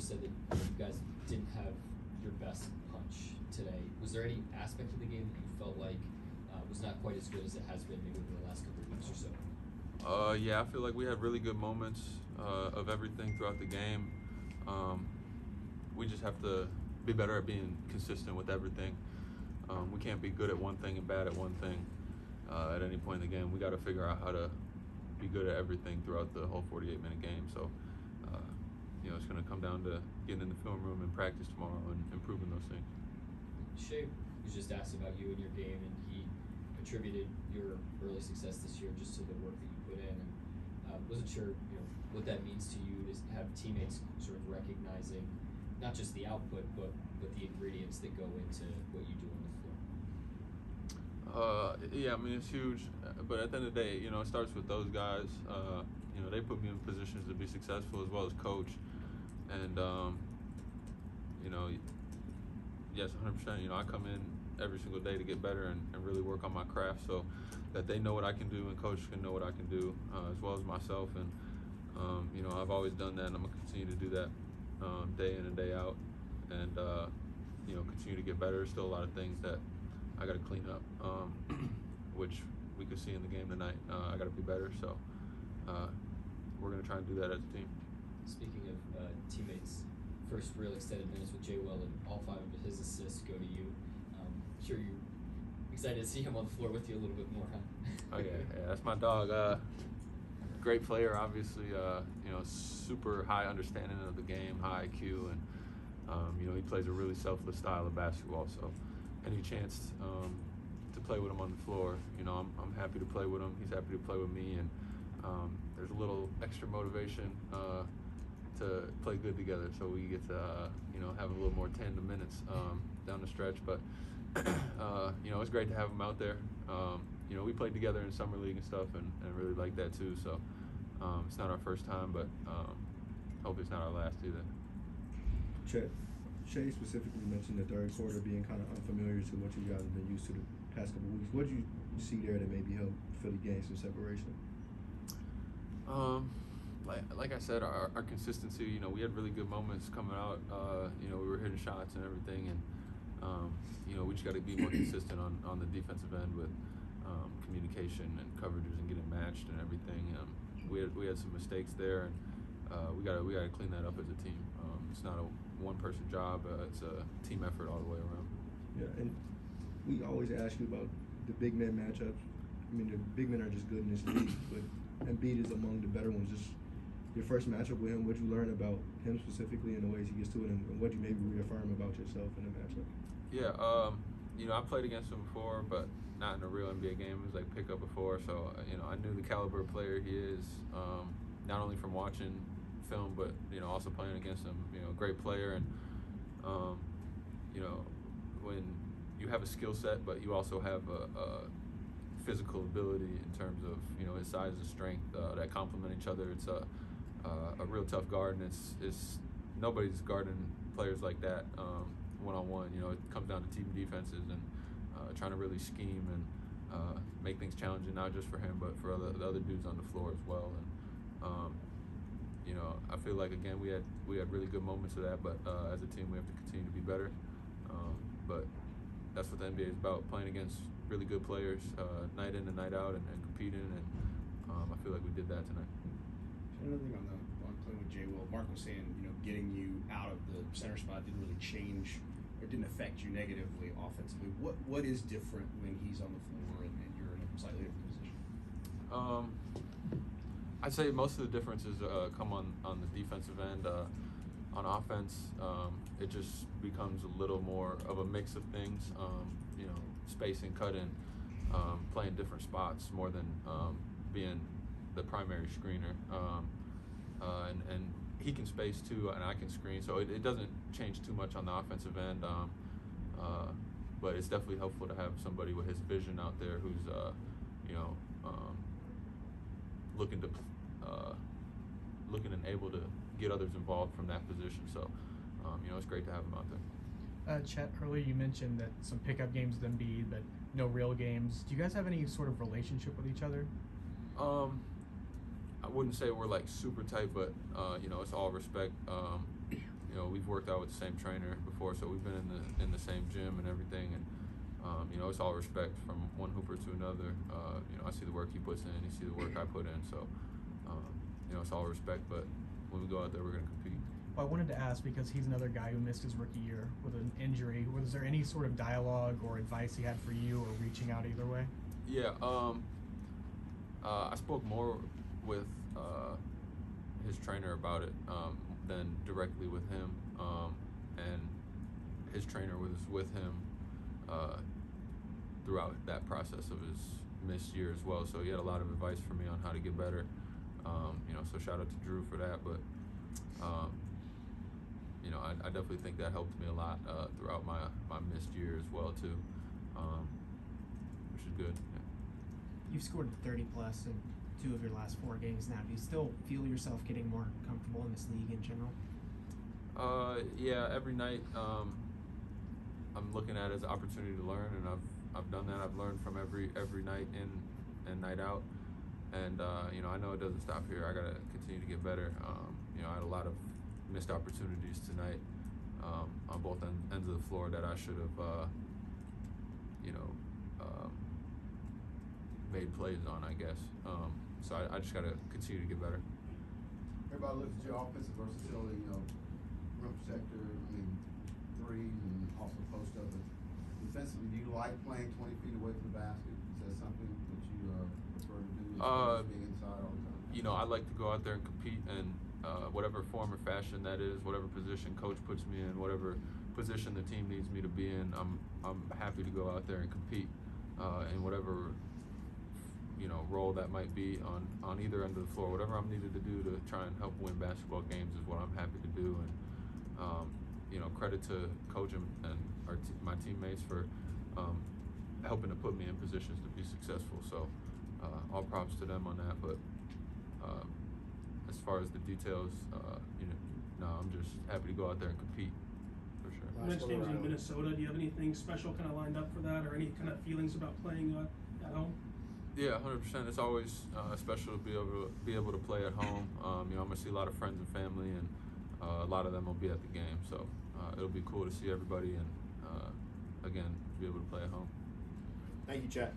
just said that you guys didn't have your best punch today. Was there any aspect of the game that you felt like was not quite as good as it has been maybe over the last couple of weeks or so? Yeah, I feel like we had really good moments of everything throughout the game. We just have to be better at being consistent with everything. We can't be good at one thing and bad at one thing at any point in the game. We got to figure out how to be good at everything throughout the whole 48-minute game. So, it's going to come down to getting in the film room and practice tomorrow and improving those things. Shea was just asked about you and your game, and he attributed your early success this year just to the work that you put in, and wasn't sure what that means to you to have teammates sort of recognizing not just the output but the ingredients that go into what you do on the floor. Yeah, I mean, it's huge, but at the end of the day, it starts with those guys. They put me in positions to be successful as well as coach, and yes, 100%. I come in every single day to get better and really work on my craft so that they know what I can do and coach can know what I can do as well as myself. And, I've always done that, and I'm going to continue to do that day in and day out and, continue to get better. There's still a lot of things that I got to clean up, which we could see in the game tonight. I got to be better, so we're going to try and do that as a team. Speaking of teammates, first real extended minutes with Jay Well, and all 5 of his assists go to you. Sure you're excited to see him on the floor with you a little bit more, huh? Oh yeah, that's my dog. Great player, obviously. Super high understanding of the game, high IQ, and he plays a really selfless style of basketball. So any chance to play with him on the floor, I'm happy to play with him. He's happy to play with me, and there's a little extra motivation to play good together, so we get to have a little more tandem minutes down the stretch. But it's great to have him out there. We played together in summer league and stuff, and really like that too. So it's not our first time, but hope it's not our last either. Chet, Shea specifically mentioned the third quarter being kind of unfamiliar to what you guys have been used to the past couple of weeks. What did you see there that maybe helped Philly gain some separation? Like I said, our consistency. We had really good moments coming out. We were hitting shots and everything, and we just got to be more consistent on the defensive end with communication and coverages and getting matched and everything. We had some mistakes there, and we got to clean that up as a team. It's not a one-person job. It's a team effort all the way around. Yeah, and we always ask you about the big men matchups. I mean, the big men are just good in this league, but Embiid is among the better ones. Just your first matchup with him, what you learn about him specifically and the ways he gets to it, and what you maybe reaffirm about yourself in the matchup? Yeah, I played against him before, but not in a real NBA game. It was like pickup before, so I knew the caliber of player he is, not only from watching film, but also playing against him. Great player, and when you have a skill set, but you also have a physical ability in terms of his size and strength that complement each other. It's a real tough guard, and it's nobody's guarding players like that one-on-one. It comes down to team defenses and trying to really scheme and make things challenging, not just for him but for the other dudes on the floor as well. And I feel like again we had really good moments of that, but as a team we have to continue to be better. But that's what the NBA is about, playing against really good players night in and night out and competing, and I feel like we did that tonight. Another thing on playing with Jay Will, Mark was saying, getting you out of the center spot didn't really change or didn't affect you negatively offensively. What is different when he's on the floor and you're in a slightly different position? I'd say most of the differences come on the defensive end. On offense, it just becomes a little more of a mix of things. Spacing, cutting, playing different spots more than being the primary screener. And he can space too, and I can screen, so it doesn't change too much on the offensive end. But it's definitely helpful to have somebody with his vision out there who's looking and able to get others involved from that position. So it's great to have him out there. Chet, earlier you mentioned that some pickup games with Embiid, but no real games. Do you guys have any sort of relationship with each other? I wouldn't say we're like super tight, but it's all respect. you know, we've worked out with the same trainer before, so we've been in the same gym and everything, and you know, it's all respect from one hooper to another. You know, I see the work he puts in, he see the work I put in, so you know, it's all respect. But when we go out there, we're gonna compete. Well, I wanted to ask because he's another guy who missed his rookie year with an injury. Was there any sort of dialogue or advice he had for you, or reaching out either way? Yeah, I spoke more with his trainer about it than directly with him, and his trainer was with him throughout that process of his missed year as well. So he had a lot of advice for me on how to get better. You know, so shout out to Drew for that. But you know, I definitely think that helped me a lot throughout my missed year as well too, which is good. Yeah. You've scored 30 plus in 2 of your last 4 games now. Do you still feel yourself getting more comfortable in this league in general? Yeah, every night I'm looking at it as an opportunity to learn, and I've done that. I've learned from every night in and night out, and you know, I know it doesn't stop here. I gotta continue to get better. You know, I had a lot of missed opportunities tonight on both ends of the floor that I should have you know, made plays on, I guess. So I just gotta continue to get better. Everybody looks at your offensive versatility, you know, rim protector, threes, and also post up. But defensively, do you like playing 20 feet away from the basket? Is that something that you prefer to do? Being inside all the time? You know, I like to go out there and compete, and whatever form or fashion that is, whatever position coach puts me in, whatever position the team needs me to be in, I'm happy to go out there and compete in whatever, you know, role that might be on either end of the floor. Whatever I'm needed to do to try and help win basketball games is what I'm happy to do. And you know, credit to coach and my teammates for helping to put me in positions to be successful. So all props to them on that. But as far as the details, you know, no, I'm just happy to go out there and compete for sure. Next game's in Minnesota. Do you have anything special kind of lined up for that, or any kind of feelings about playing at home? Yeah, 100%. It's always special to be able to play at home. You know, I'm gonna see a lot of friends and family, and a lot of them will be at the game. So it'll be cool to see everybody, and again, be able to play at home. Thank you, Chet.